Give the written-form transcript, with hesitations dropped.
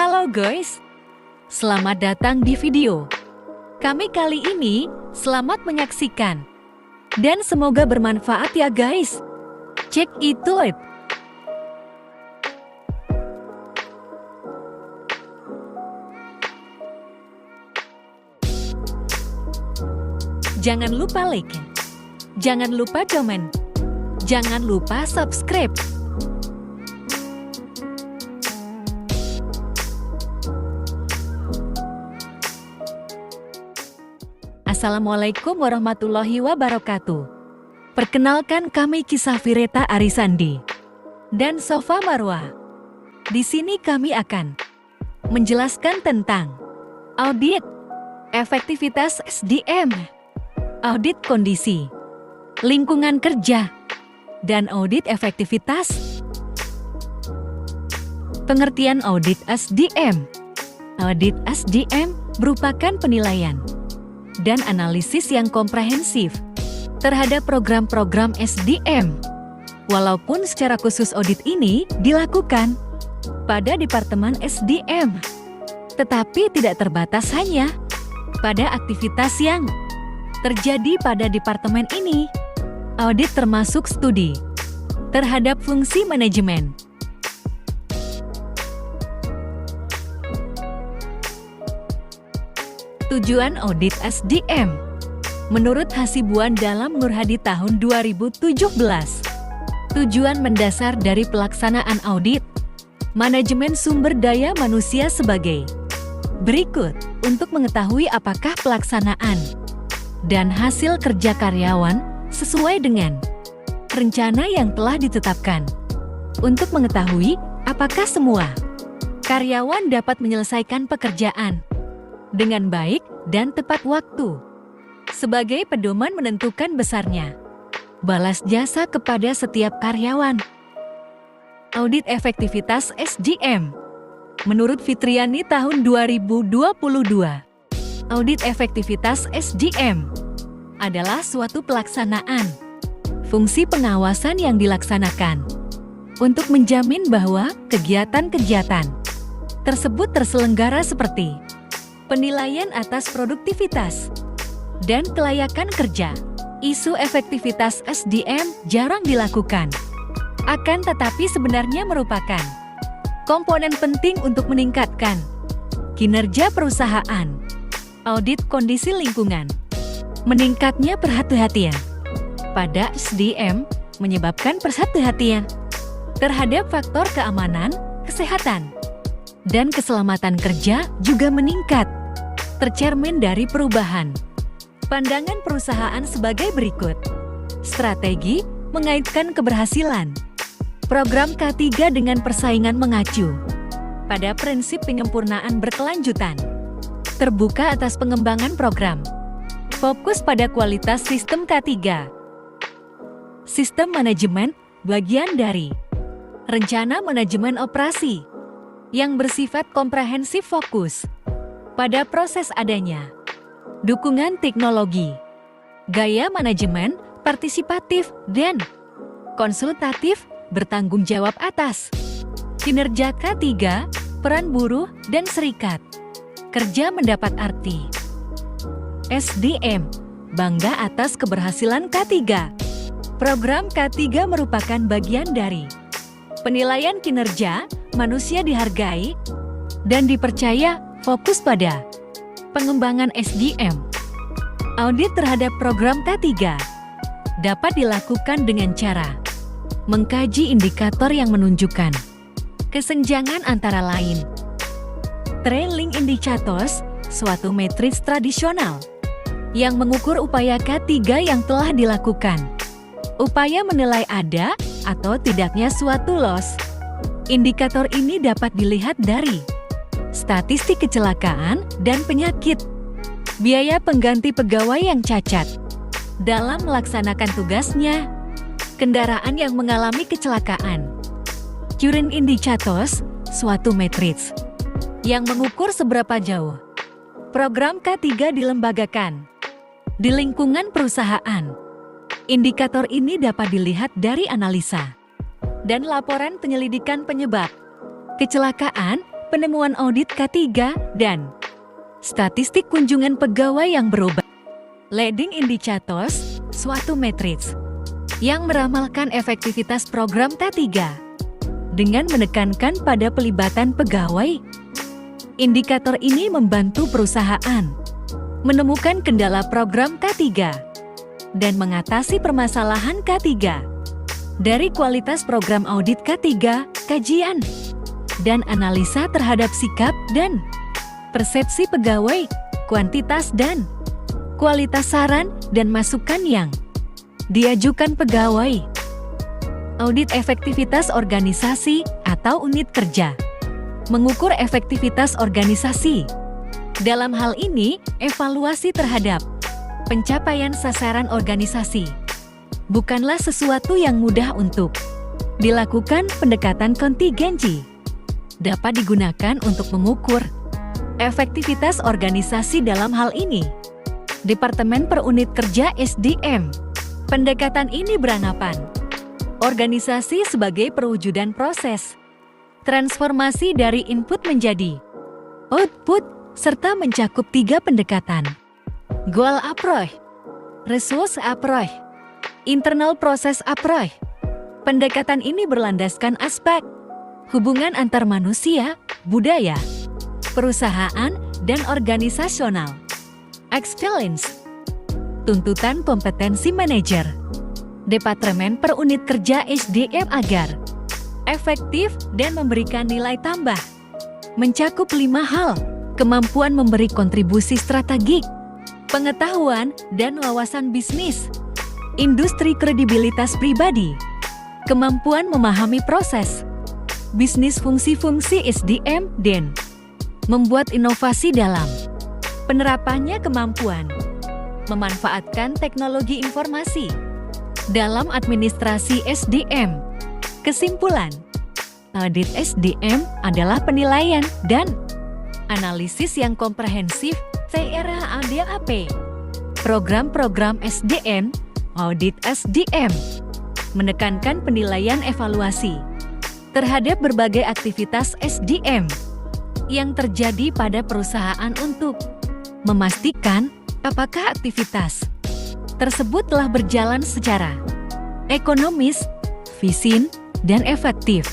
Halo guys, selamat datang di video kami kali ini. Selamat menyaksikan dan semoga bermanfaat ya guys. Check it out. Jangan lupa like, jangan lupa komen, jangan lupa subscribe. Assalamualaikum warahmatullahi wabarakatuh. Perkenalkan, kami Kisah Fireta Arisandi dan Sofa Marwah. Di sini kami akan menjelaskan tentang audit efektivitas SDM, audit kondisi lingkungan kerja, dan audit efektivitas. Pengertian audit SDM. Audit SDM merupakan penilaian dan analisis yang komprehensif terhadap program-program SDM. Walaupun secara khusus audit ini dilakukan pada Departemen SDM, tetapi tidak terbatas hanya pada aktivitas yang terjadi pada departemen ini. Audit termasuk studi terhadap fungsi manajemen, tujuan audit SDM. Menurut Hasibuan dalam Nur Hadi tahun 2017, tujuan mendasar dari pelaksanaan audit manajemen sumber daya manusia sebagai berikut: untuk mengetahui apakah pelaksanaan dan hasil kerja karyawan sesuai dengan rencana yang telah ditetapkan, untuk mengetahui apakah semua karyawan dapat menyelesaikan pekerjaan dengan baik dan tepat waktu, sebagai pedoman menentukan besarnya balas jasa kepada setiap karyawan. Audit efektivitas SDM. Menurut Fitriani tahun 2022, audit efektivitas SDM adalah suatu pelaksanaan fungsi pengawasan yang dilaksanakan untuk menjamin bahwa kegiatan-kegiatan tersebut terselenggara seperti penilaian atas produktivitas dan kelayakan kerja. Isu efektivitas SDM jarang dilakukan, akan tetapi sebenarnya merupakan komponen penting untuk meningkatkan kinerja perusahaan. Audit kondisi lingkungan. Meningkatnya perhatian pada SDM menyebabkan perhatian terhadap faktor keamanan, kesehatan, dan keselamatan kerja juga meningkat. Tercermin dari perubahan pandangan perusahaan sebagai berikut. Strategi mengaitkan keberhasilan. Program K3 dengan persaingan mengacu pada prinsip penyempurnaan berkelanjutan. Terbuka atas pengembangan program. Fokus pada kualitas sistem K3. Sistem manajemen bagian dari rencana manajemen operasi yang bersifat komprehensif, fokus pada proses adanya dukungan teknologi, gaya manajemen partisipatif dan konsultatif, bertanggung jawab atas kinerja K3, peran buruh dan serikat kerja mendapat arti. SDM bangga atas keberhasilan K3. Program K3 merupakan bagian dari penilaian kinerja manusia, dihargai dan dipercaya, fokus pada pengembangan SDM. Audit terhadap program K3 dapat dilakukan dengan cara mengkaji indikator yang menunjukkan kesenjangan, antara lain trailing indicators, suatu matriks tradisional yang mengukur upaya K3 yang telah dilakukan. Upaya menilai ada atau tidaknya suatu loss. Indikator ini dapat dilihat dari statistik kecelakaan dan penyakit, biaya pengganti pegawai yang cacat dalam melaksanakan tugasnya, kendaraan yang mengalami kecelakaan. Current indicators, suatu matriks yang mengukur seberapa jauh program K3 dilembagakan di lingkungan perusahaan. Indikator ini dapat dilihat dari analisa dan laporan penyelidikan penyebab kecelakaan penemuan audit K3, dan statistik kunjungan pegawai yang berubah. Leading indicators, suatu matriks yang meramalkan efektivitas program K3 dengan menekankan pada pelibatan pegawai. Indikator ini membantu perusahaan menemukan kendala program K3 dan mengatasi permasalahan K3. Dari kualitas program audit K3, kajian dan analisa terhadap sikap dan persepsi pegawai, kuantitas dan kualitas saran dan masukan yang diajukan pegawai. Audit efektivitas organisasi atau unit kerja mengukur efektivitas organisasi. Dalam hal ini, evaluasi terhadap pencapaian sasaran organisasi bukanlah sesuatu yang mudah untuk dilakukan. Pendekatan kontingensi dapat digunakan untuk mengukur efektivitas organisasi. Dalam hal ini, Departemen per Unit Kerja SDM. Pendekatan ini beranggapan organisasi sebagai perwujudan proses transformasi dari input menjadi output, serta mencakup 3 pendekatan: goal approach, resource approach, internal process approach. Pendekatan ini berlandaskan aspek hubungan antar manusia, budaya, perusahaan, dan organisasional. Excellence, tuntutan kompetensi manajer Departemen per Unit Kerja SDM agar efektif dan memberikan nilai tambah mencakup 5 hal: kemampuan memberi kontribusi strategik, pengetahuan dan wawasan bisnis, industri, kredibilitas pribadi, kemampuan memahami proses bisnis, fungsi-fungsi SDM, dan membuat inovasi dalam penerapannya. Kemampuan memanfaatkan teknologi informasi dalam administrasi SDM. Kesimpulan, audit SDM adalah penilaian dan analisis yang komprehensif TRADAP. Program-program SDM, audit SDM, menekankan penilaian evaluasi terhadap berbagai aktivitas SDM yang terjadi pada perusahaan untuk memastikan apakah aktivitas tersebut telah berjalan secara ekonomis, efisien, dan efektif.